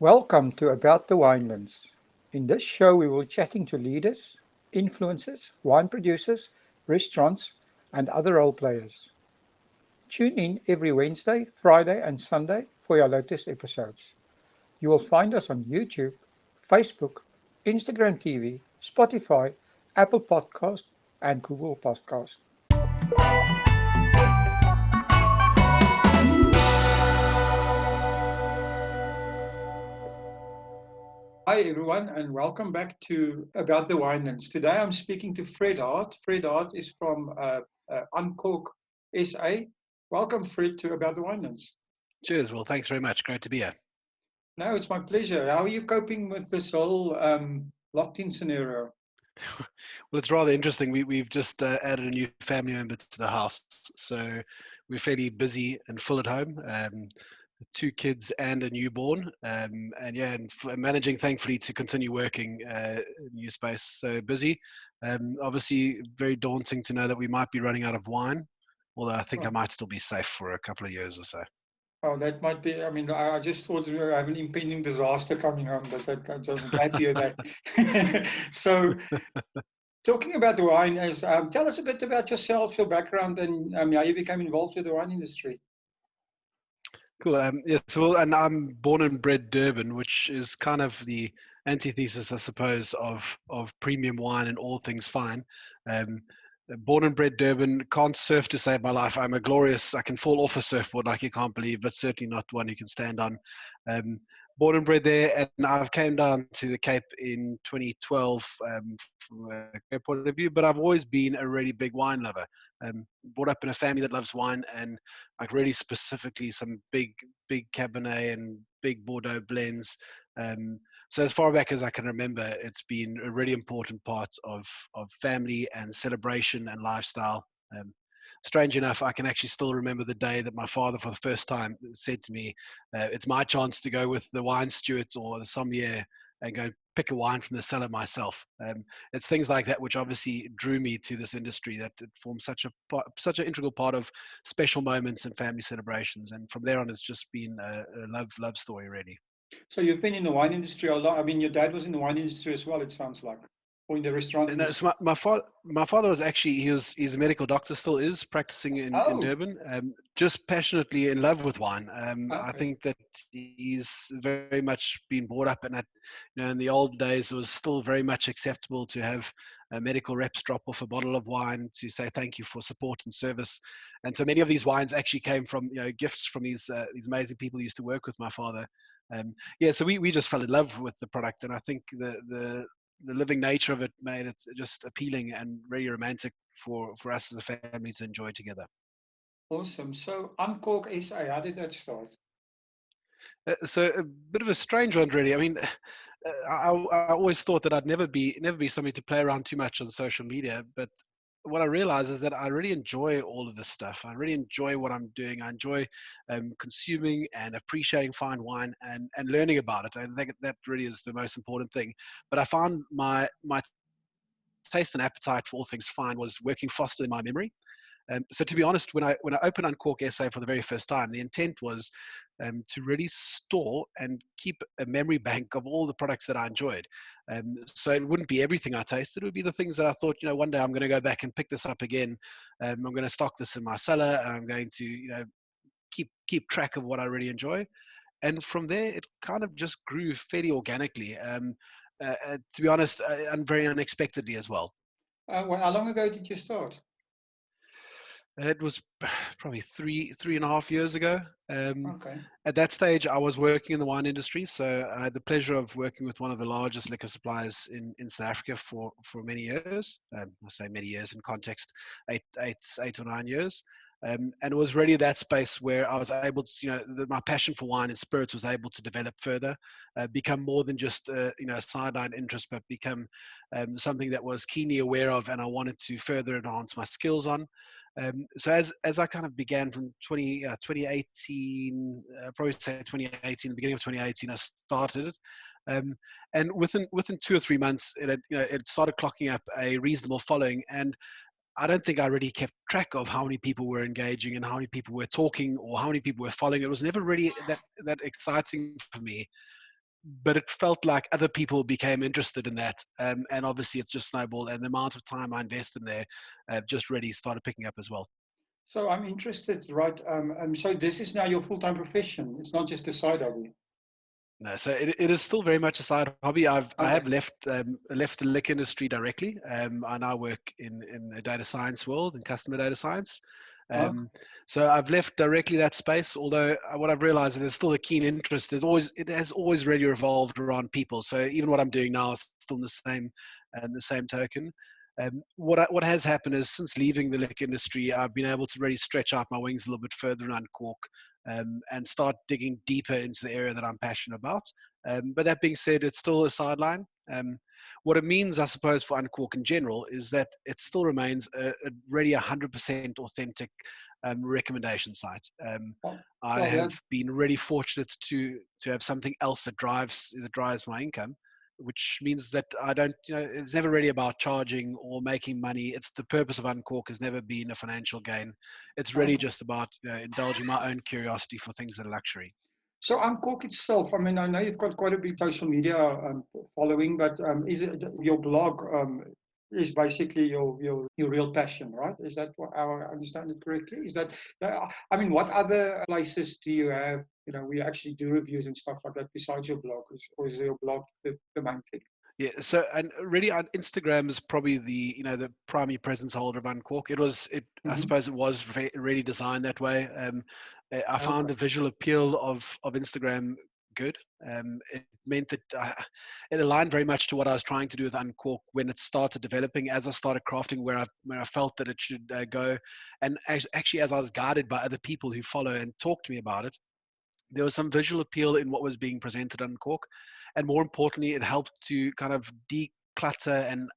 Welcome to About the Winelands. In this show, we will be chatting to leaders, influencers, wine producers, restaurants, and other role players. Tune in every Wednesday, Friday, and Sunday for your latest episodes. You will find us on YouTube, Facebook, Instagram TV, Spotify, Apple Podcast, and Google Podcast. Hi, everyone, and welcome back to About the Winelands. Today I'm speaking to Fred Hart. Fred Hart is from Uncork SA. Welcome, Fred, to About the Winelands. Cheers. Well, thanks very much. Great to be here. No, it's my pleasure. How are you coping with this whole locked in scenario? Well, it's rather interesting. We've just added a new family member to the house, so we're fairly busy and full at home. Two kids and a newborn, and yeah, and managing thankfully to continue working new space. So busy. Obviously, very daunting to know that we might be running out of wine. Although I think I Oh, might still be safe for a couple of years or so. oh, that might be. I mean, I just thought we have an impending disaster coming on, but I'm glad to hear that. So, talking about the wine, tell us a bit about yourself, your background, and how you became involved with the wine industry. Cool. Yes, well, and I'm born and bred Durban, which is kind of the antithesis, I suppose, of premium wine and all things fine. Um, Born and bred Durban, can't surf to save my life. I can fall off a surfboard like you can't believe, but certainly not one you can stand on. Um, Born and bred there, and I've came down to the Cape in 2012 from a career point of view, but I've always been a really big wine lover. Brought up in a family that loves wine, and like really specifically some big Cabernet and big Bordeaux blends. So as far back as I can remember, it's been a really important part of family and celebration and lifestyle. Um, Strange enough, I can actually still remember the day that my father, for the first time, said to me, "It's my chance to go with the wine steward or the sommelier and go pick a wine from the cellar myself." It's things like that which obviously drew me to this industry. That it forms such an integral part of special moments and family celebrations. And from there on, it's just been a love story, really. So you've been in the wine industry a lot. I mean, your dad was in the wine industry as well, it sounds like, or in the restaurant And so industry. my father was actually he's a medical doctor, still is practicing in Oh, Durban, just passionately in love with wine. I okay. think that he's very much been brought up in that, in the old days it was still very much acceptable to have medical reps drop off a bottle of wine to say thank you for support and service. And so many of these wines actually came from gifts from these amazing people who used to work with my father. Yeah, so we just fell in love with the product, and I think the living nature of it made it just appealing and very romantic for us as a family to enjoy together. Awesome. So Uncork SA, how did that start? So a bit of a strange one, really. I mean, I always thought that I'd never be somebody to play around too much on social media, but what I realize is that I really enjoy all of this stuff. I really enjoy what I'm doing. I enjoy consuming and appreciating fine wine and learning about it. I think that really is the most important thing. But I found my taste and appetite for all things fine was working faster than my memory. So to be honest, when I opened Uncork SA for the very first time, the intent was to really store and keep a memory bank of all the products that I enjoyed. So it wouldn't be everything I tasted; it would be the things that I thought, one day I'm going to go back and pick this up again. I'm going to stock this in my cellar, and I'm going to, keep track of what I really enjoy. And from there, it kind of just grew fairly organically. To be honest, and very unexpectedly as well. Well, how long ago did you start? It was probably three and a half years ago. Um, Okay. at that stage, I was working in the wine industry, so I had the pleasure of working with one of the largest liquor suppliers in South Africa for many years. I say many years in context, 8 or 9 years. And it was really that space where I was able to, my passion for wine and spirits was able to develop further, become more than just a sideline interest, but become something that was keenly aware of, and I wanted to further enhance my skills on. So as I kind of began from 2018, probably say 2018, the beginning of 2018, I started it. Um, and within 2 or 3 months, it started clocking up a reasonable following. And I don't think I really kept track of how many people were engaging and how many people were talking or how many people were following. It was never really that exciting for me. but it felt like other people became interested in that, and obviously it's just snowballed, and the amount of time I invest in there just really started picking up as well. So I'm interested, right? So this is now your full-time profession. It's not just a side hobby. No, so it is still very much a side hobby. I Okay. have left the liquor industry directly. I now work in the data science world and customer data science. Oh, Um, so I've left directly that space. Although what I've realized is there's still a keen interest. It has always really revolved around people. So even what I'm doing now is still in the same token. What has happened is since leaving the liquor industry, I've been able to really stretch out my wings a little bit further and uncork, and start digging deeper into the area that I'm passionate about. But that being said, it's still a sideline. What it means, I suppose, for Uncork in general is that it still remains a really 100% authentic recommendation site. well, I well, have been really fortunate to have something else that drives my income, which means that I don't, it's never really about charging or making money. It's the purpose of Uncork has never been a financial gain. It's really okay. just about indulging my own curiosity for things that are luxury. So Uncork itself, I mean, I know you've got quite a big social media following, but is it your blog is basically your real passion, right? Is that what I understand it correctly? Is that, I mean, what other places do you have, where you actually do reviews and stuff like that besides your blog? Or is your blog the main thing? Yeah, so and really, on Instagram is probably the primary presence holder of Uncork. I Hmm. suppose it was really designed that way. I found Okay. the visual appeal of Instagram good. It meant that it aligned very much to what I was trying to do with Uncork when it started developing. As I started crafting where I felt that it should go, and actually as I was guided by other people who follow and talk to me about it, there was some visual appeal in what was being presented on Cork, and more importantly, it helped to kind of declutter and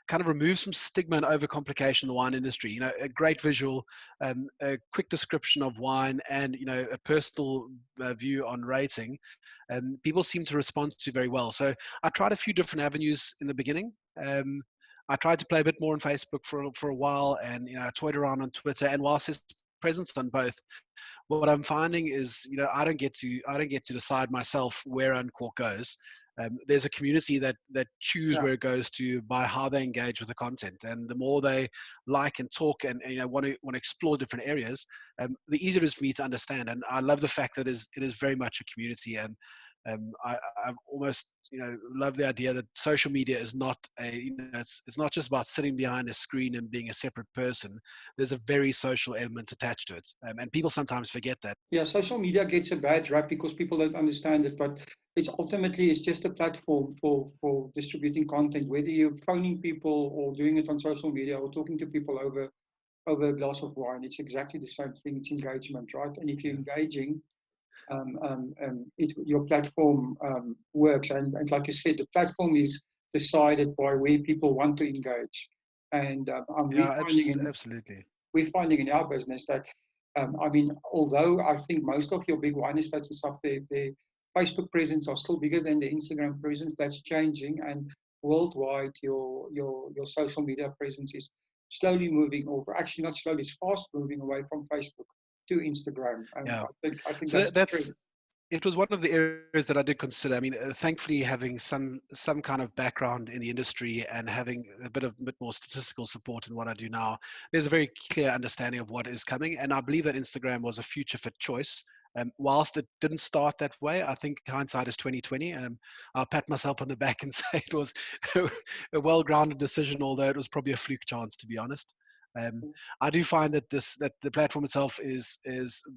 kind of remove some stigma and overcomplication in the wine industry. A great visual, a quick description of wine, and a personal view on rating. People seem to respond to very well. So I tried a few different avenues in the beginning. I tried to play a bit more on Facebook for a while, and I toyed around on Twitter. And whilst there's presence on both, what I'm finding is, I don't get to decide myself where Uncork goes. There's a community that choose Yeah. where it goes to by how they engage with the content, and the more they like and talk and want to explore different areas, the easier it is for me to understand. And I love the fact that it is very much a community, and I've almost love the idea that social media is not it's not just about sitting behind a screen and being a separate person. There's a very social element attached to it, and people sometimes forget that. Yeah, social media gets a bad rap because people don't understand it, but it's just a platform for distributing content. Whether you're phoning people or doing it on social media or talking to people over a glass of wine, it's exactly the same thing. It's engagement, right? And if you're Yeah, engaging, your platform works. And like you said, the platform is decided by where people want to engage. And yeah, absolutely. we're finding in our business that, I mean, although I think most of your big wine estates and stuff, their Facebook presence are still bigger than the Instagram presence. That's changing, and worldwide, your social media presence is slowly moving over. Actually, not slowly; it's fast moving away from Facebook to Instagram. And Yeah. I think So that's the trend. that's it was one of the areas that I did consider. I mean, thankfully, having some kind of background in the industry and having a bit more statistical support in what I do now, there's a very clear understanding of what is coming, and I believe that Instagram was a future fit choice. Whilst it didn't start that way, I think hindsight is 2020. I'll pat myself on the back and say it was a well-grounded decision, although it was probably a fluke chance, to be honest. Um, I do find that the platform itself is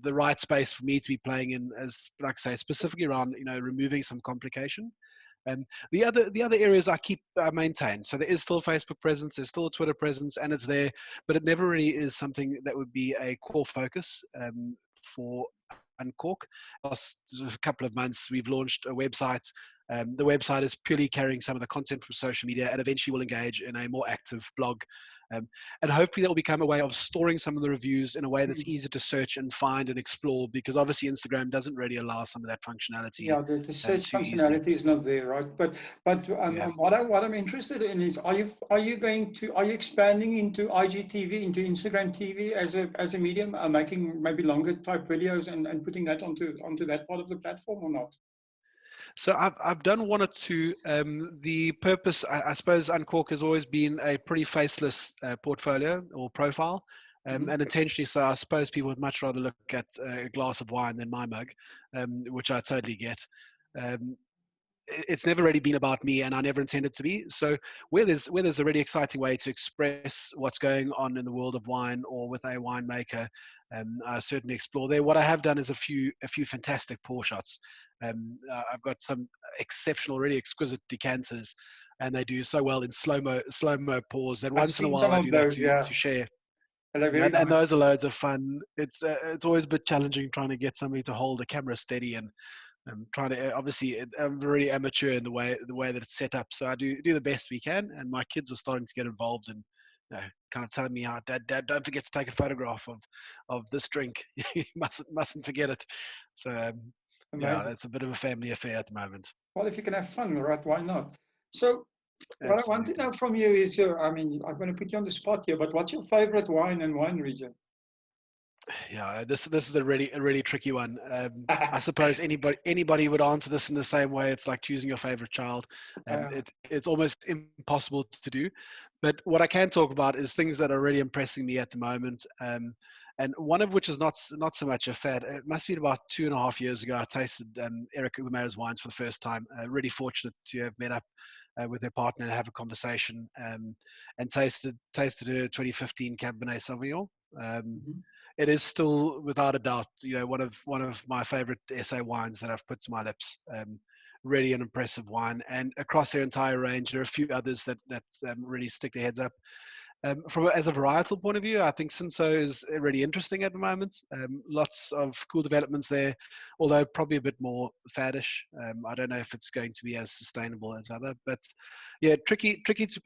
the right space for me to be playing in, as like I say, specifically around removing some complication. The other areas I maintain. So there is still a Facebook presence, there's still a Twitter presence, and it's there, but it never really is something that would be a core focus for Uncork. Last a couple of months, we've launched a website. The website is purely carrying some of the content from social media, and eventually will engage in a more active blog. Um, and hopefully that will become a way of storing some of the reviews in a way that's easier to search and find and explore, because obviously Instagram doesn't really allow some of that functionality Yeah, the search too easily. functionality is not there, right? But Yeah. what I'm interested in is, are you expanding into IGTV, into Instagram TV as a medium, making maybe longer type videos and putting that onto that part of the platform or not? So I've done one or two. The purpose, I suppose, Uncork has always been a pretty faceless portfolio or profile, Hmm. and intentionally so. I suppose people would much rather look at a glass of wine than my mug, which I totally get. Um, it's never really been about me, and I never intended to be. So where there's a really exciting way to express what's going on in the world of wine or with a winemaker, I certainly explore there. What I have done is a few fantastic pour shots. I've got some exceptional, really exquisite decanters, and they do so well in slow mo pours. And I've once in a seen while, some I of do that those, to yeah, share. and they're very And nice. those are loads of fun. It's always a bit challenging trying to get somebody to hold the camera steady, and I'm trying to obviously I'm really amateur in the way that it's set up. So I do the best we can, and my kids are starting to get involved and kind of telling me, "Oh, Dad, don't forget to take a photograph of this drink. You mustn't forget it." So yeah, Amazing. that's a bit of a family affair at the moment. Well, if you can have fun, right, why not? So, what I want to Absolutely. know from you is your, I mean, I'm going to put you on the spot here, but what's your favorite wine and wine region? Yeah, this is a really tricky one. I suppose anybody would answer this in the same way. It's like choosing your favorite child. Uh, It's almost impossible to do. But what I can talk about is things that are really impressing me at the moment. And one of which is not so much a fad. It must have been about 2.5 years ago. I tasted Eric Ubermair's wines for the first time. Really fortunate to have met up with her partner and have a conversation, and tasted her 2015 Cabernet Sauvignon. Um, mhm. it is still, without a doubt, one of my favorite SA wines that I've put to my lips. Really an impressive wine, and across their entire range, there are a few others that really stick their heads up. From as a varietal point of view, I think Cinso is really interesting at the moment. Lots of cool developments there, although probably a bit more faddish. I don't know if it's going to be as sustainable as other, but yeah, tricky to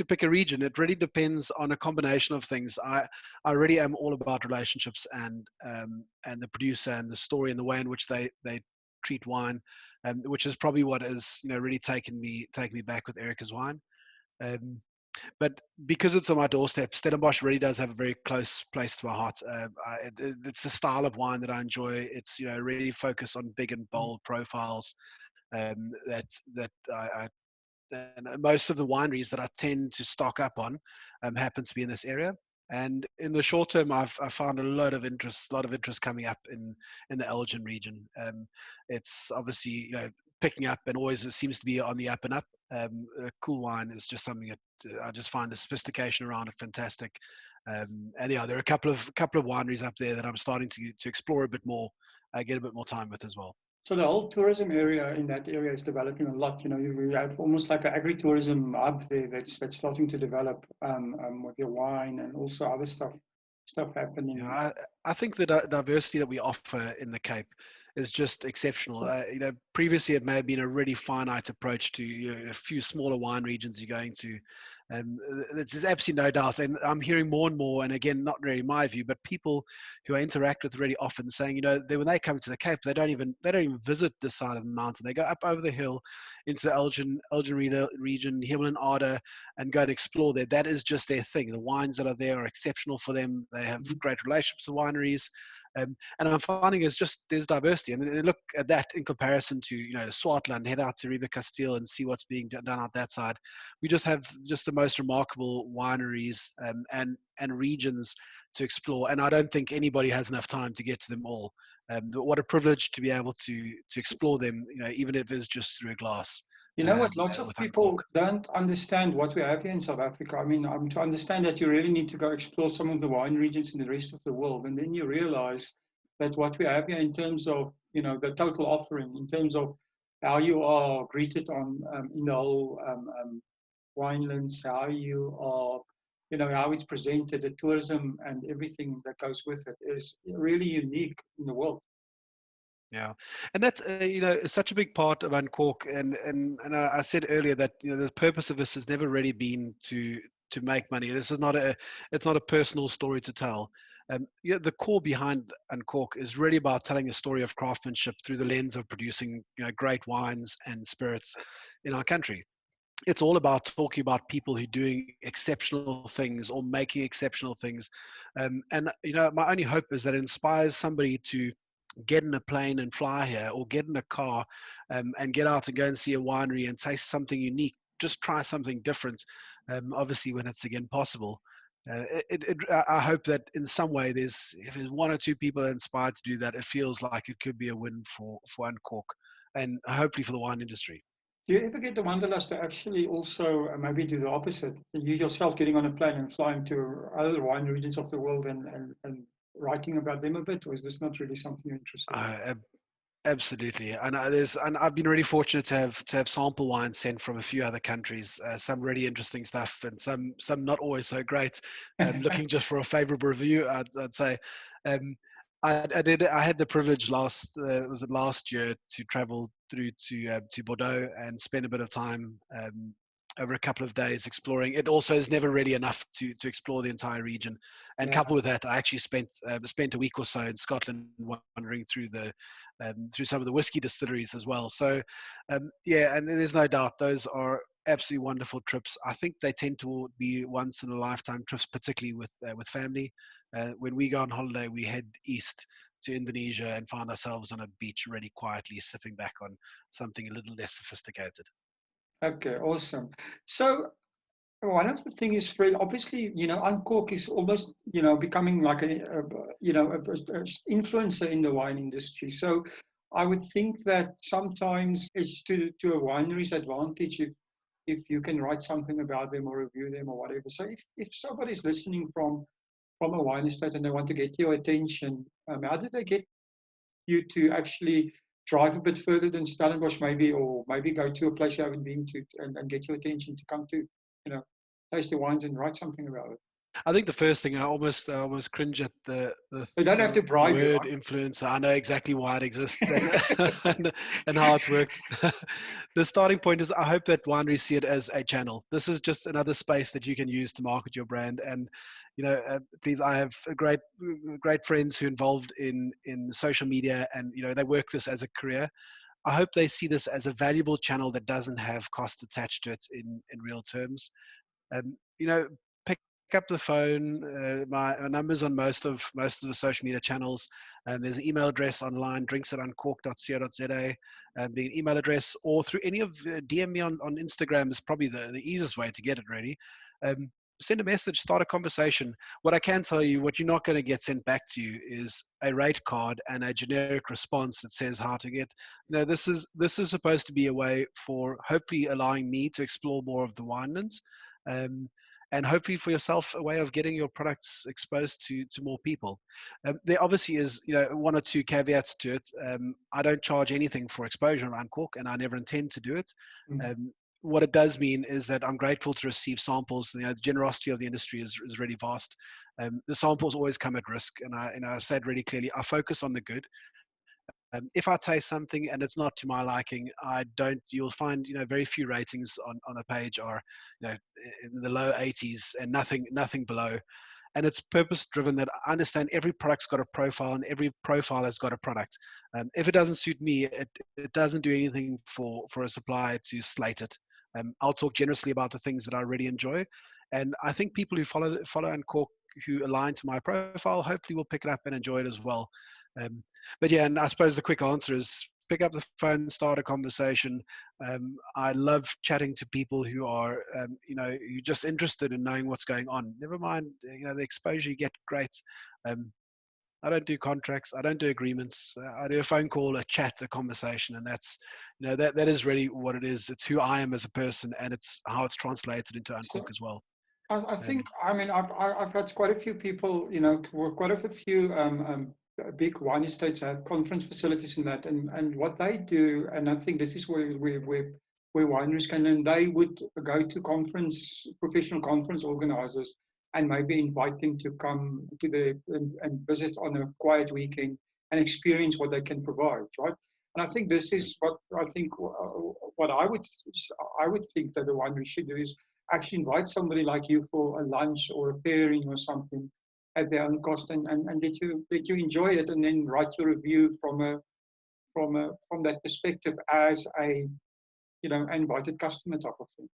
pick a region. It really depends on a combination of things. I really am all about relationships and the producer and the story and the way in which they treat wine, which is probably what has really taken me back with Erica's wine. Um, but because it's on my doorstep, Stellenbosch really does have a very close place to my heart. It's the style of wine that I enjoy. It's really focus on big and bold profiles. That and most of the wineries that I tend to stock up on happen to be in this area. And in the short term, I've found a lot of interest coming up in the Elgin region. It's obviously picking up, and always it seems to be on the up and up. Cool wine is just something that I just find the sophistication around it fantastic. And yeah, there are a couple of wineries up there that I'm starting to explore a bit more, get a bit more time with as well. So the whole tourism area in that area is developing a lot. You know, you have almost like an agri-tourism hub there that's starting to develop with your wine and also other stuff Yeah, happening. I think the diversity that we offer in the Cape is just exceptional. Previously it may have been a really finite approach to a few smaller wine regions you're going to. There's absolutely no doubt, and I'm hearing more and more. And again, not really my view, but people who I interact with really often saying, when they come to the Cape, they don't even visit this side of the mountain. They go up over the hill into the Elgin region, Himmel and Arder, and go and explore there. That is just their thing. The wines that are there are exceptional for them. They have Mhm. great relationships with wineries. And I'm finding there's diversity, and look at that in comparison to Swartland. Head out to Riva Castile and see what's being done out that side. We just have just the most remarkable wineries, and regions to explore, and I don't think anybody has enough time to get to them all. But what a privilege to be able to explore them, even if it's just through a glass, You know what? Lots of with Uncork. people don't understand what we have here in South Africa. I mean, to understand that you really need to go explore some of the wine regions in the rest of the world, and then you realize that what we have here in terms of the total offering, in terms of how you are greeted on in the whole winelands, how you are, how it's presented, the tourism and everything that goes with it is really unique in the world. Yeah, and that's such a big part of Uncork, and I said earlier that the purpose of this has never really been to make money. This is not a it's not a personal story to tell. The core behind Uncork is really about telling a story of craftsmanship through the lens of producing great wines and spirits in our country. It's all about talking about people who are doing exceptional things or making exceptional things, and my only hope is that it inspires somebody get in a plane and fly here, or get in a car and get out and go and see a winery and taste something unique. Just try something different. Obviously, when it's again possible. I hope that in some way, if there's one or two people inspired to do that, it feels like it could be a win for Uncork and hopefully for the wine industry. Do you ever get the wanderlust to actually also maybe do the opposite? You yourself getting on a plane and flying to other wine regions of the world and writing about them a bit, or is this not really something you're interested in? Uh, Absolutely, and I've been really fortunate to have sample wines sent from a few other countries. Some really interesting stuff, and some not always so great. Looking just for a favourable review, I'd say. Um, I had the privilege was it last year to travel through to Bordeaux and spend a bit of time over a couple of days exploring. It also is never really enough to explore the entire region. And Yeah. coupled with that, I actually spent a week or so in Scotland wandering through some of the whiskey distilleries as well. So, yeah, and there's no doubt those are absolutely wonderful trips. I think they tend to be once in a lifetime trips, particularly with family. When we go on holiday, we head east to Indonesia and find ourselves on a beach really quietly sipping back on something a little less sophisticated. Okay, awesome. So one of the things is Fred, obviously, Uncork is almost, becoming like a influencer in the wine industry. So I would think that sometimes it's to a winery's advantage if you can write something about them or review them or whatever. So if somebody's listening from a wine estate and they want to get your attention, how did they get you to actually drive a bit further than Stellenbosch maybe, or maybe go to a place you haven't been to and get your attention to come to, taste the wines and write something about it? I think the first thing I almost cringe at They don't have to the bribe you, word influencer. I know exactly why it exists and how it's worked. The starting point is I hope that wineries see it as a channel. This is just another space that you can use to market your brand. And please, I have great friends who are involved in social media, and they work this as a career. I hope they see this as a valuable channel that doesn't have cost attached to it in real terms. Pick up the phone. My number's on most of the social media channels. There's an email address online, drinks@uncork.co.za, being an email address, or through any of DM me on Instagram is probably the easiest way to get it, really. Um, Send a message, start a conversation. What I can tell you, what you're not going to get sent back to you is a rate card and a generic response that says how to get. This is supposed to be a way for hopefully allowing me to explore more of the winelands. Um, and hopefully for yourself a way of getting your products exposed to more people. There obviously is one or two caveats to it. I don't charge anything for exposure on Uncork, and I never intend to do it. Mm. What it does mean is that I'm grateful to receive samples. The generosity of the industry is really vast. The samples always come at risk, and I said really clearly, I focus on the good. If I taste something and it's not to my liking, I don't. You'll find very few ratings on the page are in the low 80s and nothing below. And it's purpose driven, that I understand every product's got a profile and every profile has got a product. If it doesn't suit me, it doesn't do anything for a supplier to slate it. I'll talk generously about the things that I really enjoy, and I think people who follow and Cork, who align to my profile, hopefully will pick it up and enjoy it as well. um, but yeah, and I suppose the quick answer is pick up the phone, start a conversation. I love chatting to people who are, you're just interested in knowing what's going on. Never mind, the exposure you get, great. Um, I don't do contracts. I don't do agreements. I do a phone call, a chat, a conversation, and that's, that is really what it is. It's who I am as a person, and it's how it's translated into Uncork So as well. I think, Um, I mean, I've had quite a few people, quite a few big wine estates have conference facilities in that, and what they do, and I think this is where wineries can, and they would go to professional conference organizers, and maybe invite them to come to and visit on a quiet weekend and experience what they can provide, right? And I think this is what I think what I would think that the winery should do is actually invite somebody like you for a lunch or a pairing or something at their own cost, and let you enjoy it, and then write your review from that perspective as a invited customer type of thing.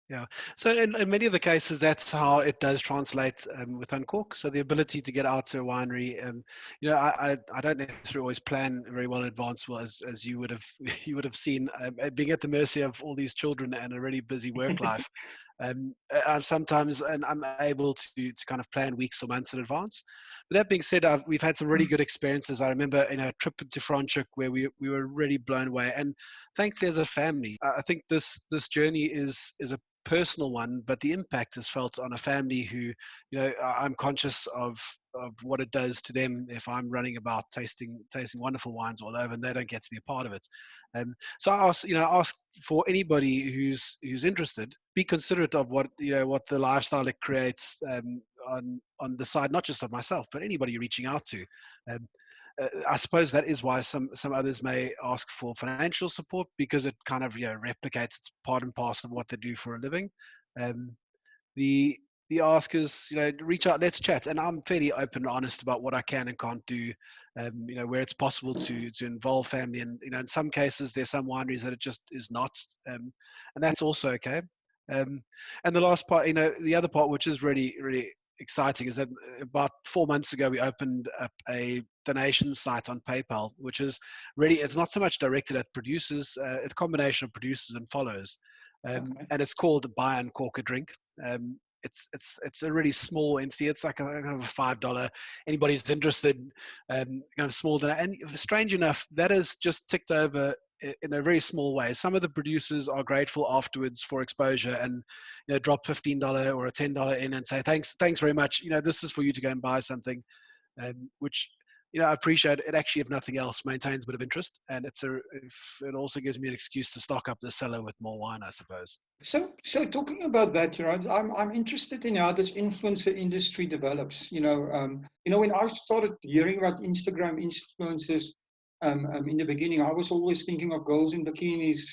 Yeah. So in many of the cases, that's how it does translate with Uncork. So the ability to get out to a winery, I don't necessarily always plan very well in advance. Well, as you would have you would have seen, being at the mercy of all these children and a really busy work life. I'm sometimes and I'm able to kind of plan weeks or months in advance. But that being said, we've had some really good experiences. I remember in a trip to Franschhoek where we were really blown away, and thankfully as a family, I think this journey is a personal one, but the impact is felt on a family who, I'm conscious of what it does to them if I'm running about tasting wonderful wines all over and they don't get to be a part of it. So I ask for anybody who's interested, be considerate of what the lifestyle it creates on the side, not just of myself, but anybody you're reaching out to. Um, I suppose that is why some others may ask for financial support, because it kind of replicates, it's part and parcel of what they do for a living. Um, the the ask is, reach out, let's chat, and I'm fairly open and honest about what I can and can't do. Where it's possible to involve family, and in some cases there's some wineries that it just is not, and that's also okay. Um, and the last part, the other part, which is really really exciting, is that about 4 months ago we opened up a donation site on PayPal, which is really, it's not so much directed at producers, it's a combination of producers and followers, Okay. and it's called Buy Uncork a Drink. It's a really small entity. It's like a kind of a $5. Anybody's interested, kind of small. And strange enough, that is just ticked over in a very small way. Some of the producers are grateful afterwards for exposure, and drop $15 or a $10 in and say thanks very much. This is for you to go and buy something, which I appreciate. It actually, if nothing else, maintains a bit of interest, and it also gives me an excuse to stock up the cellar with more wine, I suppose. So talking about that, I'm interested in how this influencer industry develops. When I started hearing about Instagram influencers, in the beginning, I was always thinking of girls in bikinis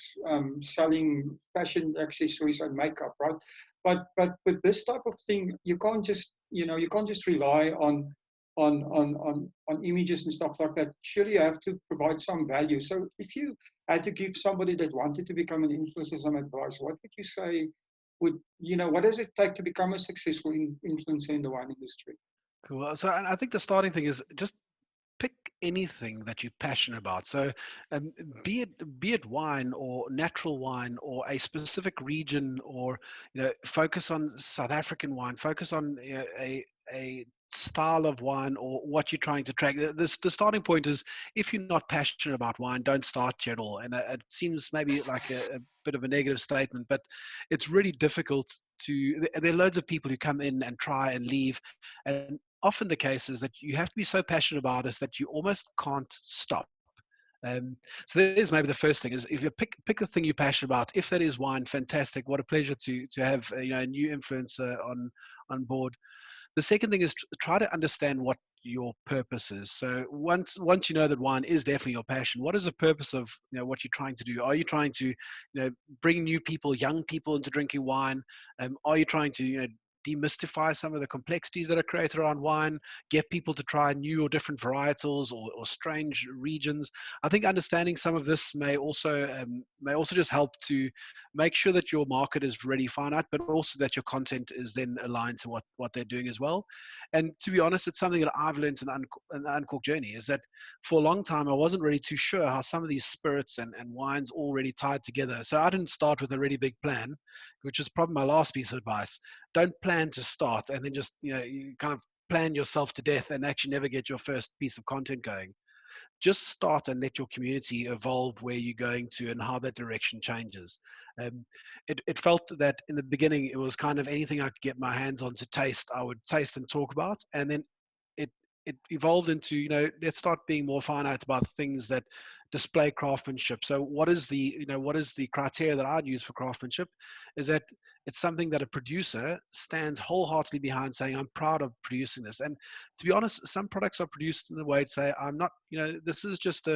selling fashion accessories and makeup, right? But with this type of thing, you can't just rely on images and stuff like that. Surely you have to provide some value. So if you had to give somebody that wanted to become an influencer some advice, what would you say? What does it take to become a successful influencer in the wine industry? Cool. So, and I think the starting thing is just pick anything that you're passionate about. So, um, be it wine or natural wine or a specific region, or focus on South African wine, focus on a style of wine or what you're trying to track. The starting point is, if you're not passionate about wine, don't start here at all. And it seems maybe like a bit of a negative statement, but it's really difficult to. There are loads of people who come in and try and leave, and often the case is that you have to be so passionate about it that you almost can't stop. So there's maybe the first thing is, if you pick the thing you're passionate about. If that is wine, fantastic. What a pleasure to have a new influencer on board. The second thing is, try to understand what your purpose is. So once you know that wine is definitely your passion, what is the purpose of what you're trying to do? Are you trying to bring new people, young people into drinking wine? Are you trying to demystify some of the complexities that are created around wine, get people to try new or different varietals or strange regions? I think understanding some of this may also just help to make sure that your market is really finite, but also that your content is then aligned to what they're doing as well. And to be honest, it's something that I've learned in the Uncork journey, is that for a long time I wasn't really too sure how some of these spirits and wines all really tied together. So I didn't start with a really big plan, which is probably my last piece of advice. Don't plan to start and then just you kind of plan yourself to death and actually never get your first piece of content going. Just start and let your community evolve where you're going to and how that direction changes. It felt that in the beginning it was kind of anything I could get my hands on to taste, I would taste and talk about, and then it it evolved into, let's start being more finite about things that display craftsmanship. So what is the criteria that I'd use for craftsmanship? Is that it's something that a producer stands wholeheartedly behind, saying, I'm proud of producing this. And to be honest, some products are produced in the way to say, I'm not, this is just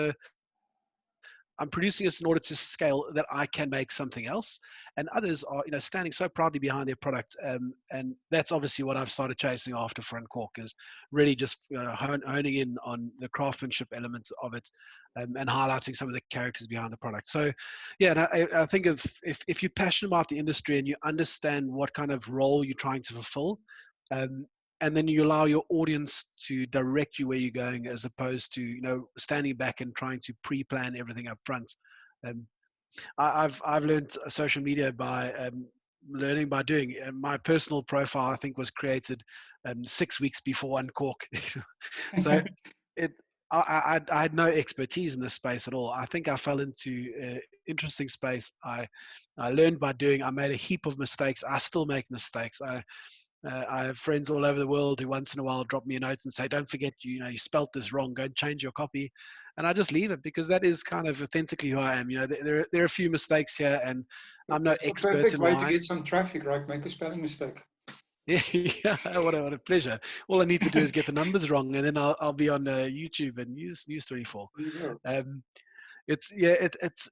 I'm producing this in order to scale that I can make something else. And others are, standing so proudly behind their product. And that's obviously what I've started chasing after for Uncork, is really just honing in on the craftsmanship elements of it, and highlighting some of the characters behind the product. So, yeah, and I think if you're passionate about the industry and you understand what kind of role you're trying to fulfill, um, and then you allow your audience to direct you where you're going, as opposed to standing back and trying to pre-plan everything up front. Um, I've learned social media by learning by doing. My personal profile, I think, was created 6 weeks before Uncork. So it I had no expertise in this space at all. I think I fell into an interesting space. I learned by doing. I made a heap of mistakes. I still make mistakes. I have friends all over the world who once in a while drop me a note and say, "Don't forget, you spelt this wrong. Go and change your copy." And I just leave it, because that is kind of authentically who I am. There are a few mistakes here, and I'm no It's a expert perfect in way to get wine. some traffic, right? Make a spelling mistake. Yeah, what a pleasure. All I need to do is get the numbers wrong, and then I'll be on YouTube and News 24. There you go. Um, it's yeah, it's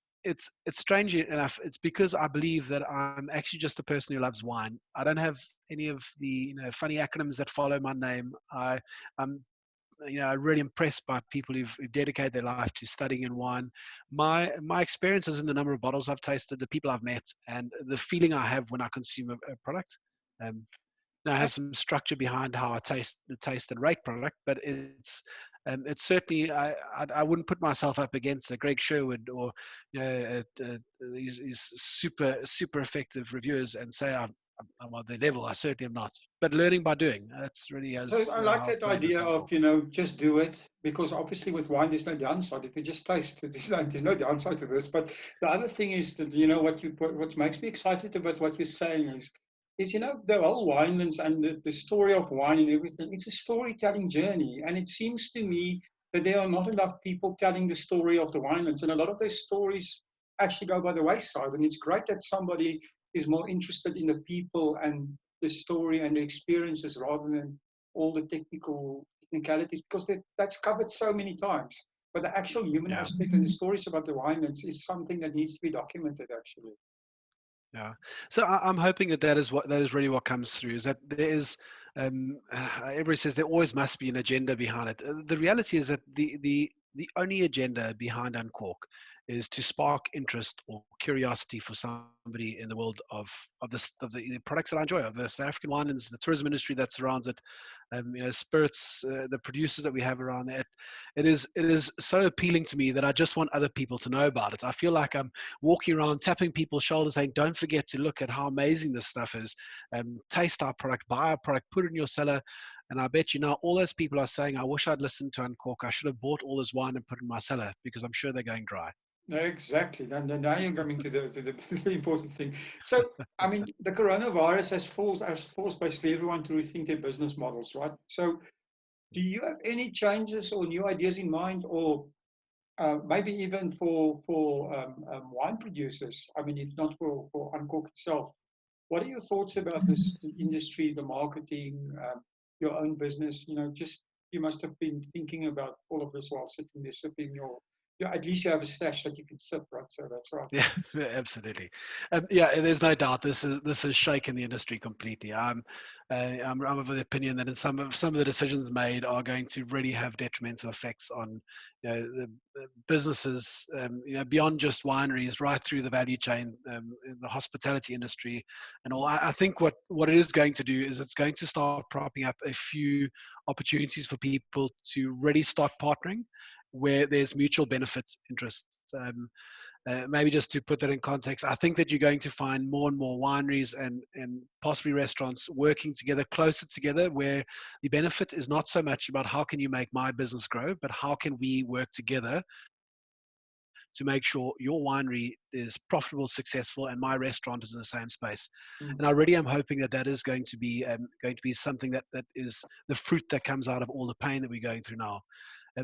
strange enough. It's because I believe that I'm actually just a person who loves wine. I don't have any of the funny acronyms that follow my name. I'm I'm really impressed by people who've dedicated their life to studying in wine. My experiences in the number of bottles I've tasted, the people I've met, and the feeling I have when I consume a product. Um, Now I have some structure behind how I taste and rate product, but it's certainly I wouldn't put myself up against a Greg Sherwood or these super effective reviewers and say I'm on their level. I certainly am not. But learning by doing. That's really So as I like how I've that grown with idea of, Uncork. just do it, because obviously with wine there's no downside. If you just taste it, there's no downside to this. But the other thing is that, what makes me excited about what you're saying is the whole Winelands and the story of wine and everything. It's a storytelling journey, and it seems to me that there are not enough people telling the story of the Winelands, and a lot of those stories actually go by the wayside. And it's great that somebody is more interested in the people and the story and the experiences rather than all the technicalities, because that's covered so many times. But the actual human Yeah. aspect and the stories about the winelands is something that needs to be documented, actually. Yeah. So I'm hoping that is really what comes through, is that there is everybody says there always must be an agenda behind it. The reality is that the only agenda behind Uncork is to spark interest or curiosity for somebody in the world of the products that I enjoy, of the South African wine and the tourism industry that surrounds it, spirits, the producers that we have around it. It is so appealing to me that I just want other people to know about it. I feel like I'm walking around tapping people's shoulders saying, "Don't forget to look at how amazing this stuff is. Taste our product, buy our product, put it in your cellar." And I bet you now all those people are saying, "I wish I'd listened to Uncork. I should have bought all this wine and put it in my cellar," because I'm sure they're going dry. Exactly. And now you're coming to the the important thing. So, I mean, the coronavirus has forced basically everyone to rethink their business models, right? So, do you have any changes or new ideas in mind, or maybe even for wine producers? I mean, if not for Uncork itself, what are your thoughts about this, the industry, the marketing, your own business? Just you must have been thinking about all of this while sitting there sipping your. Yeah, at least you have a stash that you can sip, right? So that's right. Yeah, absolutely. Yeah, there's no doubt this has shaken the industry completely. I'm of the opinion that in some of the decisions made are going to really have detrimental effects on the businesses, beyond just wineries, right through the value chain, in the hospitality industry, and all. I think what it is going to do is it's going to start propping up a few opportunities for people to really start partnering where there's mutual benefit interests. Maybe just to put that in context, I think that you're going to find more and more wineries and possibly restaurants working together, closer together, where the benefit is not so much about how can you make my business grow, but how can we work together to make sure your winery is profitable, successful, and my restaurant is in the same space. Mm. And I really am hoping that that is going to be something that is the fruit that comes out of all the pain that we're going through now.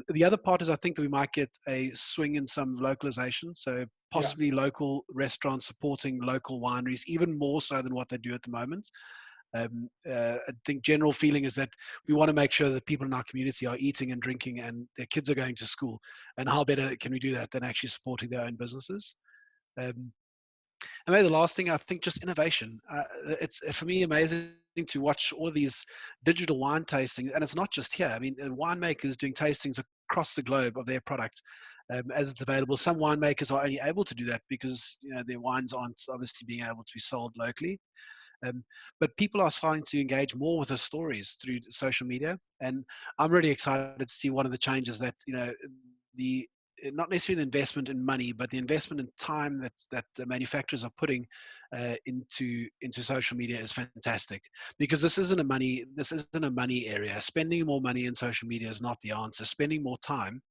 The other part is I think that we might get a swing in some localization. So Yeah. possibly local restaurants supporting local wineries, even more so than what they do at the moment. I think general feeling is that we want to make sure that people in our community are eating and drinking and their kids are going to school. And how better can we do that than actually supporting their own businesses? Um, and maybe the last thing, I think, just innovation. It's for me amazing to watch all of these digital wine tastings, and it's not just here. I mean, winemakers doing tastings across the globe of their product as it's available. Some winemakers are only able to do that because their wines aren't obviously being able to be sold locally. But people are starting to engage more with the stories through social media, and I'm really excited to see one of the changes that the not necessarily the investment in money, but the investment in time that the manufacturers are putting into social media is fantastic. Because this isn't a money area. Spending more money in social media is not the answer. Spending more time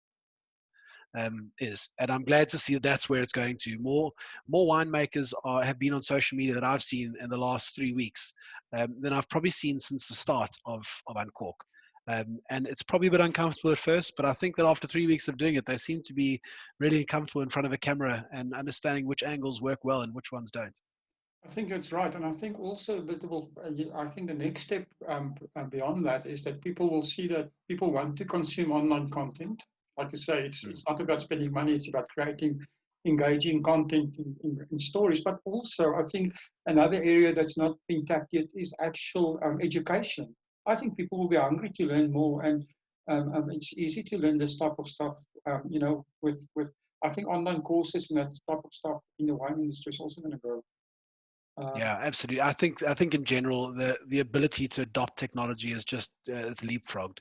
is, and I'm glad to see that that's where it's going to. More winemakers have been on social media that I've seen in the last 3 weeks than I've probably seen since the start of Uncork. And it's probably a bit uncomfortable at first, but I think that after 3 weeks of doing it, they seem to be really comfortable in front of a camera and understanding which angles work well and which ones don't. I think that's right, and I think also that I think the next step beyond that is that people will see that people want to consume online content. Like you say, Mm. it's not about spending money; it's about creating engaging content in stories. But also, I think another area that's not been tapped yet is actual education. I think people will be hungry to learn more, and it's easy to learn this type of stuff. With I think online courses and that type of stuff in the wine industry is also going to grow. Um, Yeah, absolutely. I think in general the ability to adopt technology is just it's leapfrogged.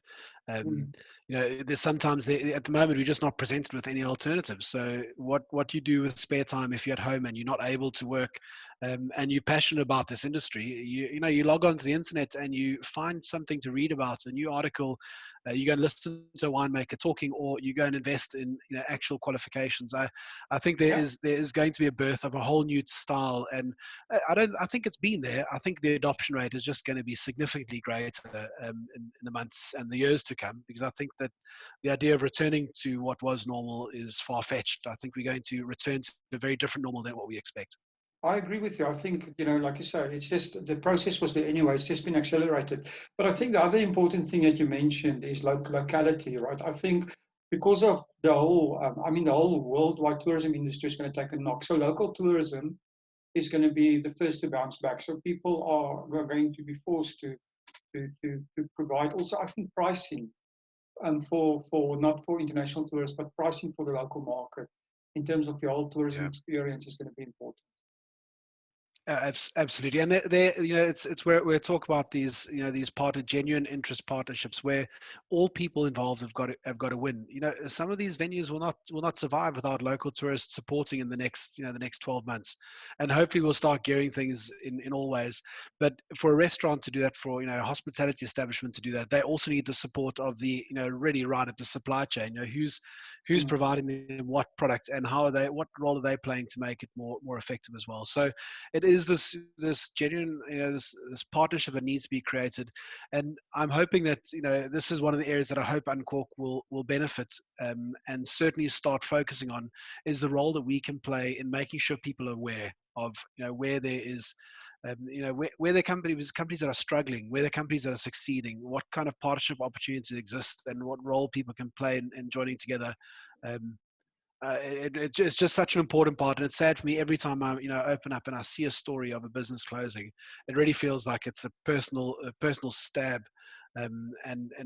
Um, mm, there's sometimes at the moment we're just not presented with any alternatives. So what you do with spare time if you're at home and you're not able to work, and you're passionate about this industry, you log onto the internet and you find something to read about, a new article. You go and listen to a winemaker talking, or you go and invest in actual qualifications. I think yeah, there is going to be a birth of a whole new style, and I think it's been there. I think the adoption rate is just going to be significantly greater in the months and the years to come, because I think that the idea of returning to what was normal is far-fetched. I think we're going to return to a very different normal than what we expect. I agree with you. I think, like you say, it's just the process was there anyway. It's just been accelerated. But I think the other important thing that you mentioned is locality, right? I think because of the whole worldwide tourism industry is going to take a knock. So local tourism is going to be the first to bounce back. So people are going to be forced to provide also, I think, pricing for not for international tourists, but pricing for the local market in terms of your whole tourism Yeah. experience is going to be important. Absolutely, and it's where we talk about these genuine interest partnerships where all people involved have got to win. Some of these venues will not survive without local tourists supporting in the next 12 months, and hopefully we'll start gearing things in all ways. But for a restaurant to do that, for a hospitality establishment to do that, they also need the support of the really right at the supply chain. Who's Mm. providing them what product, and what role are they playing to make it more effective as well. So it is this genuine this partnership that needs to be created, and I'm hoping that this is one of the areas that I hope Uncork will benefit, and certainly start focusing on, is the role that we can play in making sure people are aware of where there is where there are companies that are struggling, where there are companies that are succeeding, what kind of partnership opportunities exist, and what role people can play in joining together. um, it's just such an important part, and it's sad for me every time I open up and I see a story of a business closing. It really feels like it's a personal stab, and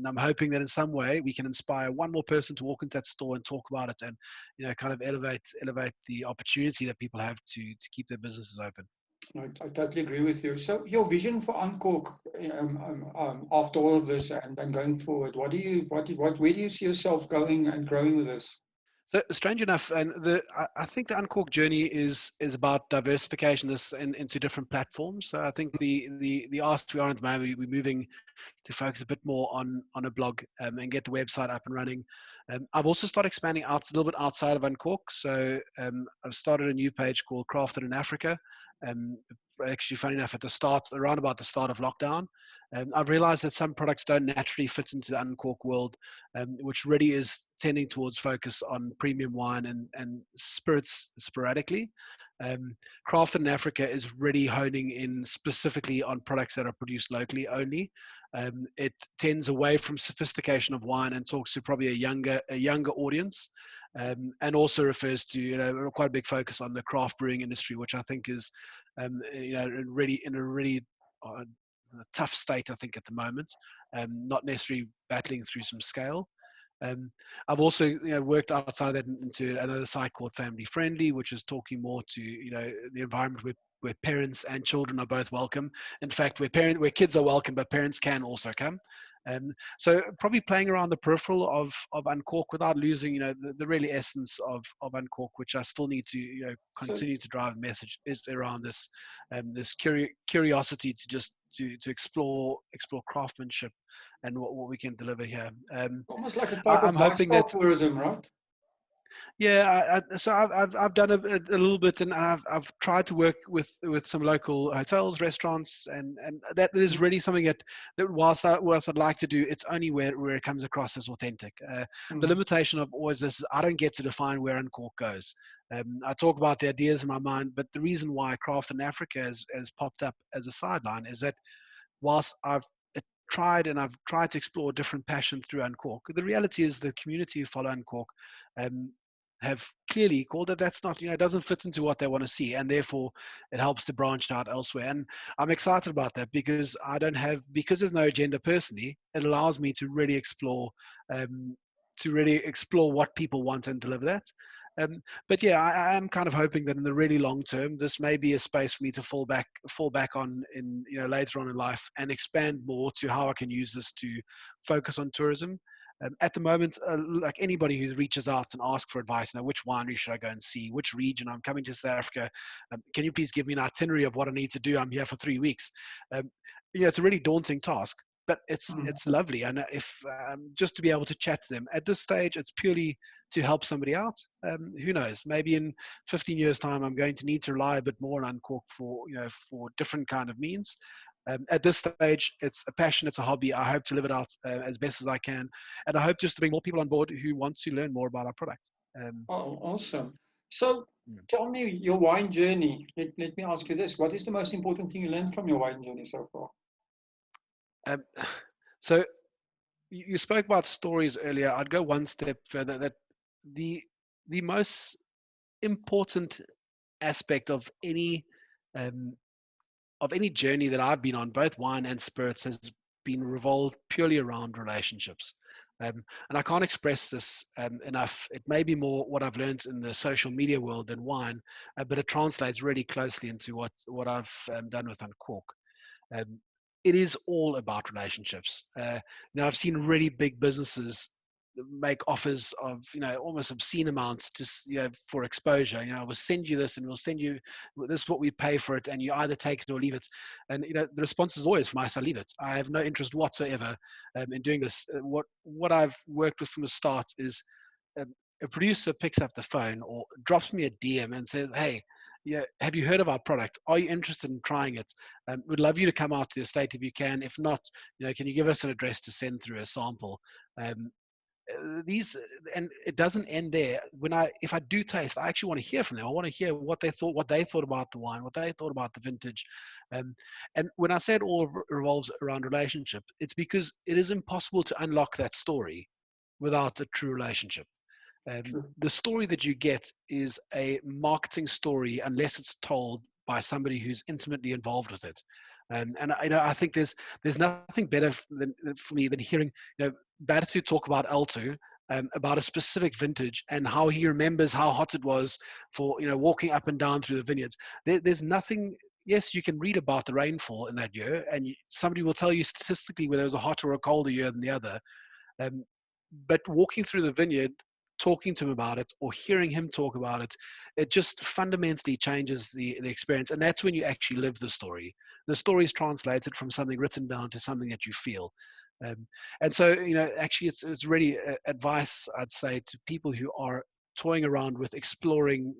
I'm hoping that in some way we can inspire one more person to walk into that store and talk about it, and kind of elevate the opportunity that people have to keep their businesses open. I totally agree with you. So your vision for Uncork after all of this and going forward, where do you see yourself going and growing with this? So strange enough, and I think the Uncork journey is about diversification into different platforms. So I think the ask we are at the moment, we're moving to focus a bit more on a blog, and get the website up and running. I've also started expanding out a little bit outside of Uncork. So I've started a new page called Crafted in Africa. Um, Actually, funny enough, around about the start of lockdown, I've realized that some products don't naturally fit into the Uncork world, which really is tending towards focus on premium wine and spirits sporadically. Craft in Africa is really honing in specifically on products that are produced locally only. It tends away from sophistication of wine and talks to probably a younger audience, and also refers to quite a big focus on the craft brewing industry, which I think is really in a really tough state I think at the moment, not necessarily battling through some scale. Um, I've also worked outside of that into another site called Family Friendly, which is talking more to the environment where parents and children are both welcome. In fact, where kids are welcome, but parents can also come. So probably playing around the peripheral of Uncork without losing the really essence of Uncork, which I still need to So continue to drive the message is around this curiosity to just to explore craftsmanship and what we can deliver here. almost like a type I, of I'm hoping lifestyle that tourism, right? yeah, so I've done a little bit, and I've tried to work with some local hotels, restaurants, and that is Mm, really something that whilst I'd like to do, it's only where it comes across as authentic. The mm, limitation of always this is I don't get to define where Uncork goes. I talk about the ideas in my mind, but the reason why Craft in Africa has popped up as a sideline is that whilst I've tried to explore different passions through Uncork, the reality is the community who follow Uncork um, have clearly called that that's not, it doesn't fit into what they want to see, and therefore it helps to branch out elsewhere. And I'm excited about that because because there's no agenda personally, it allows me um, to really explore what people want and deliver that. But yeah, I am kind of hoping that in the really long term, this may be a space for me to fall back on in later on in life and expand more to how I can use this to focus on tourism. At the moment, like anybody who reaches out and asks for advice, which winery should I go and see, which region I'm coming to South Africa, can you please give me an itinerary of what I need to do? I'm here for 3 weeks. Um, it's a really daunting task, but mm. it's lovely. And if just to be able to chat to them at this stage, it's purely to help somebody out. Who knows? Maybe in 15 years' time, I'm going to need to rely a bit more on Uncork for different kind of means. At this stage, it's a passion, it's a hobby. I hope to live it out as best as I can, and I hope just to bring more people on board who want to learn more about our product. Um, Oh, awesome. So mm. tell me your wine journey. Let me ask you this. What is the most important thing you learned from your wine journey so far? um, so you spoke about stories earlier. I'd go one step further. That the the most important aspect um, of any journey that I've been on, both wine and spirits, has been revolved purely around relationships. And I can't express this enough. It may be more what I've learned in the social media world than wine, but it translates really closely into what I've done with Uncork. Um, it is all about relationships. I've seen really big businesses make offers of almost obscene amounts just for exposure. We'll send you this, and we'll send you this is what we pay for it, and you either take it or leave it. And the response is always from us, I leave it. I have no interest whatsoever in doing this. What I've worked with from the start is um, a producer picks up the phone or drops me a DM and says, hey, yeah, have you heard of our product? Are you interested in trying it? We'd love you to come out to the estate if you can. If not, can you give us an address to send through a sample? Um, these and it doesn't end there. If I do taste, I actually want to hear from them. I want to hear what they thought about the wine, what they thought about the vintage. And when I say it all revolves around relationship, it's because it is impossible to unlock that story without a true relationship. True. The story that you get is a marketing story unless it's told by somebody who's intimately involved with it. And I think there's nothing better for me than hearing Batu talk about Alto, about a specific vintage and how he remembers how hot it was for walking up and down through the vineyards. There's nothing. Yes, you can read about the rainfall in that year, and somebody will tell you statistically whether it was a hotter or a colder year than the other. Um, but walking through the vineyard, talking to him about it or hearing him talk about it, it just fundamentally changes the experience. And that's when you actually live the story. The story is translated from something written down to something that you feel. And so, actually it's really advice, I'd say, to people who are toying around with exploring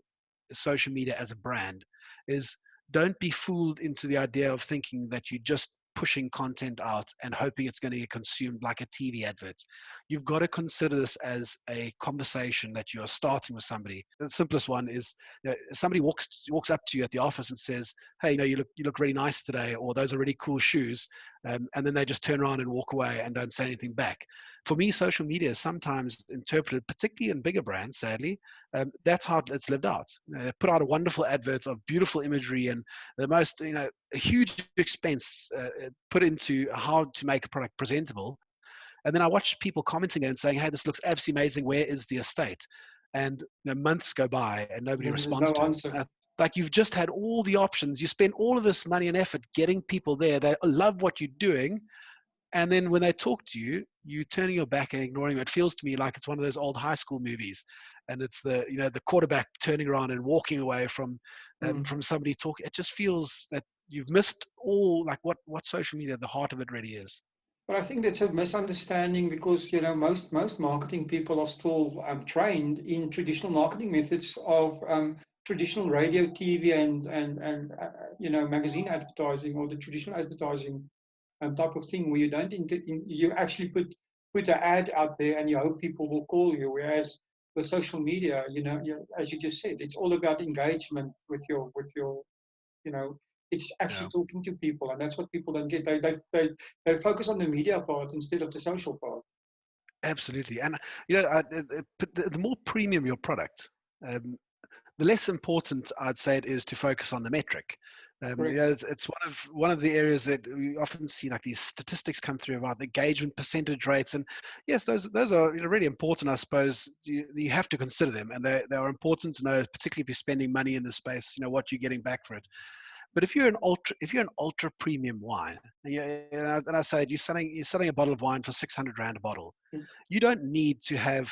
social media as a brand is don't be fooled into the idea of thinking that you just pushing content out and hoping it's going to get consumed like a TV advert. You've got to consider this as a conversation that you are starting with somebody. The simplest one is, somebody walks up to you at the office and says, "Hey, you look really nice today," or "Those are really cool shoes," and then they just turn around and walk away and don't say anything back. For me, social media is sometimes interpreted, particularly in bigger brands, sadly, that's how it's lived out. Put out a wonderful advert of beautiful imagery and the most, a huge expense put into how to make a product presentable. And then I watch people commenting and saying, "Hey, this looks absolutely amazing. Where is the estate?" And months go by and nobody Then there's responds no to it. answer. Like, you've just had all the options. You spend all of this money and effort getting people there that love what you're doing. And then when they talk to you, you turning your back and ignoring them. It feels to me like it's one of those old high school movies, and it's the quarterback turning around and walking away from somebody talking. It just feels that you've missed all, like, what social media, the heart of it really is. But I think that's a misunderstanding because most marketing people are still trained in traditional marketing methods of traditional radio, TV, and magazine advertising, or the traditional advertising type of thing, where you don't you actually put an ad out there and you hope people will call you. Whereas with social media, as you just said, it's all about engagement with your you know it's actually Yeah. talking to people, and that's what people don't get. They focus on the media part instead of the social part. Absolutely. And the more premium your product, um, the less important I'd say it is to focus on the metric. Correct. It's one of the areas that we often see, like, these statistics come through about the engagement percentage rates, and yes, those are really important. I suppose you have to consider them, and they are important to know, particularly if you're spending money in this space. What you're getting back for it. But if you're an ultra premium wine, and I say you're selling a bottle of wine for 600 rand a bottle, Mm. you don't need to have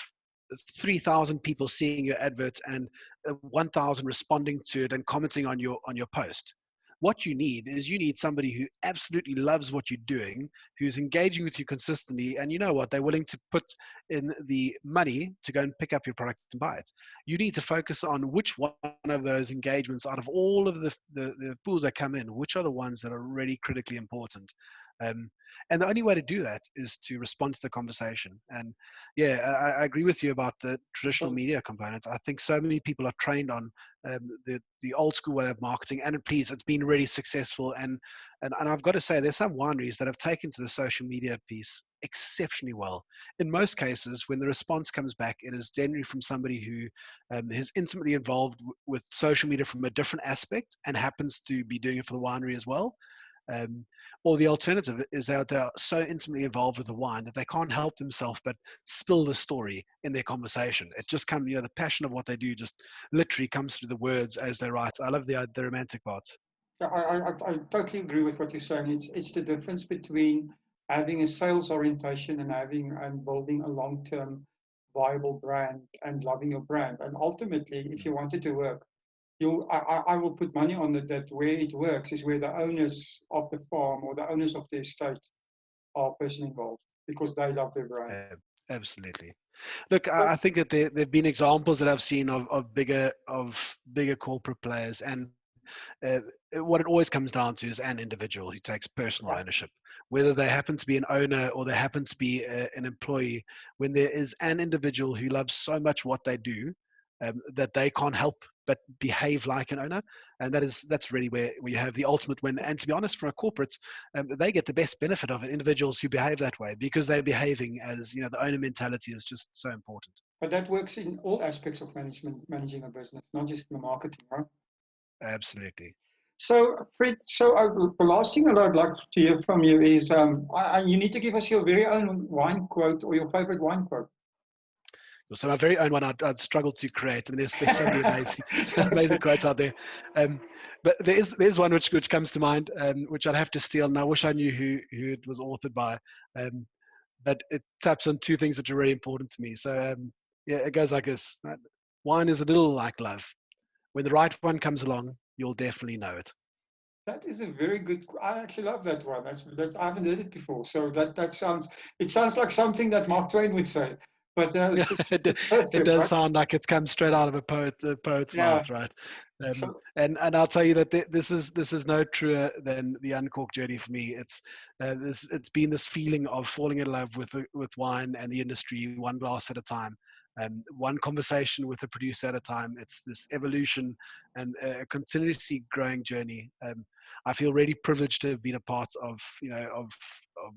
3,000 people seeing your advert and 1,000 responding to it and commenting on your post. What you need somebody who absolutely loves what you're doing, who's engaging with you consistently, and you know what, they're willing to put in the money to go and pick up your product and buy it. You need to focus on which one of those engagements out of all of the pools that come in, which are the ones that are really critically important. Um, and the only way to do that is to respond to the conversation. And yeah, I agree with you about the traditional Well, media components. I think so many people are trained on the old school way of marketing, and please, it's been really successful. And I've got to say, there's some wineries that have taken to the social media piece exceptionally well. In most cases, when the response comes back, it is generally from somebody who is intimately involved with social media from a different aspect and happens to be doing it for the winery as well. Um, or the alternative is that they're so intimately involved with the wine that they can't help themselves but spill the story in their conversation. It just comes, the passion of what they do just literally comes through the words as they write. I love the romantic part. I totally agree with what you're saying. It's the difference between having a sales orientation and having and building a long-term viable brand and loving your brand. And ultimately, if you want it to work, I will put money on it that where it works is where the owners of the farm or the owners of the estate are personally involved because they love their brand. Absolutely. Look, So, I think that there've been examples that I've seen of bigger corporate players, and uh, what it always comes down to is an individual who takes personal yeah, ownership, whether they happen to be an owner or they happen to be an employee. When there is an individual who loves so much what they do, that they can't help but behave like an owner, and that's really where you have the ultimate win. And to be honest, for a corporate, they get the best benefit of it. Individuals who behave that way because they're behaving as the owner mentality is just so important. but that works in all aspects of managing a business, not just in the marketing, right? Absolutely. So, Fred, the last thing that I'd like to hear from you is you need to give us your very own wine quote or your favorite wine quote. So my very own one, I'd struggle to create. I mean, there's so many amazing quotes out there, um, but there's one which comes to mind, which I'd have to steal, and I wish I knew who it was authored by. Um, but it taps on two things which are really important to me. So yeah, it goes like this: right? Wine is a little like love. When the right one comes along, you'll definitely know it. That is a very good. I actually love that one. I haven't heard it before. So it sounds like something that Mark Twain would say. But Yeah, it's it perfect, does right? sound like it's come straight out of a poet's Yeah. mouth, right? So, And I'll tell you that this is no truer than the Uncork journey for me. It's been this feeling of falling in love with wine and the industry, one glass at a time, one conversation with a producer at a time. It's this evolution and a continuously growing journey. I feel really privileged to have been a part of of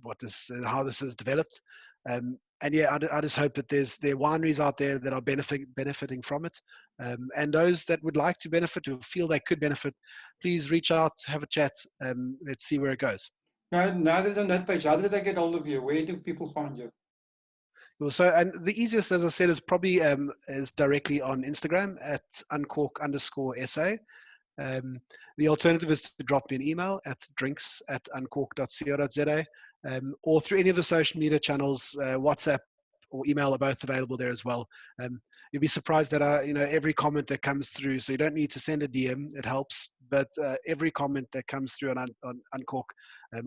what this how this has developed. And yeah, I just hope that there are wineries out there that are benefiting from it. And those that would like to benefit or feel they could benefit, please reach out, have a chat. Let's see where it goes. now that on that page, how did I get hold of you? Where do people find you? Well, so, and the easiest, as I said, is probably is directly on Instagram at uncork_SA. The alternative is to drop me an email at drinks@uncork.co.za, or through any of the social media channels, WhatsApp or email are both available there as well. You'll be surprised that every comment that comes through, so you don't need to send a DM, it helps, but every comment that comes through on Uncork,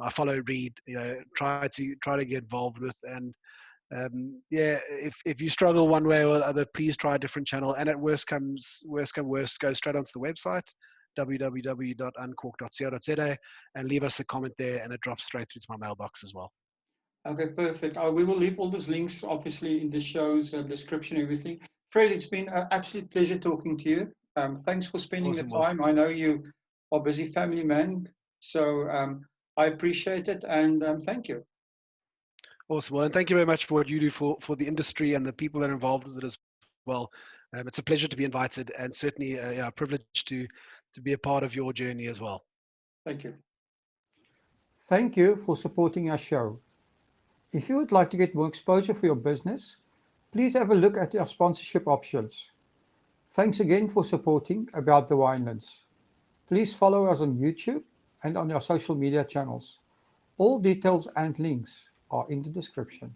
I follow, read, try to get involved with. And yeah, if you struggle one way or the other, please try a different channel. And at worst come worst, go straight onto the website, www.uncork.co.za, and leave us a comment there, and it drops straight through to my mailbox as well. Okay, perfect. We will leave all those links, obviously, in the show's description, everything. Fred, it's been an absolute pleasure talking to you. Thanks for spending the Awesome. Well, time. I know you are a busy family man, so I appreciate it, and thank you. awesome. Well, and thank you very much for what you do for the industry and the people that are involved with it as well. It's a pleasure to be invited, and certainly a privilege to be a part of your journey as well. Thank you. Thank you for supporting our show. If you would like to get more exposure for your business, please have a look at our sponsorship options. Thanks again for supporting About the Winelands. Please follow us on YouTube and on our social media channels. All details and links are in the description.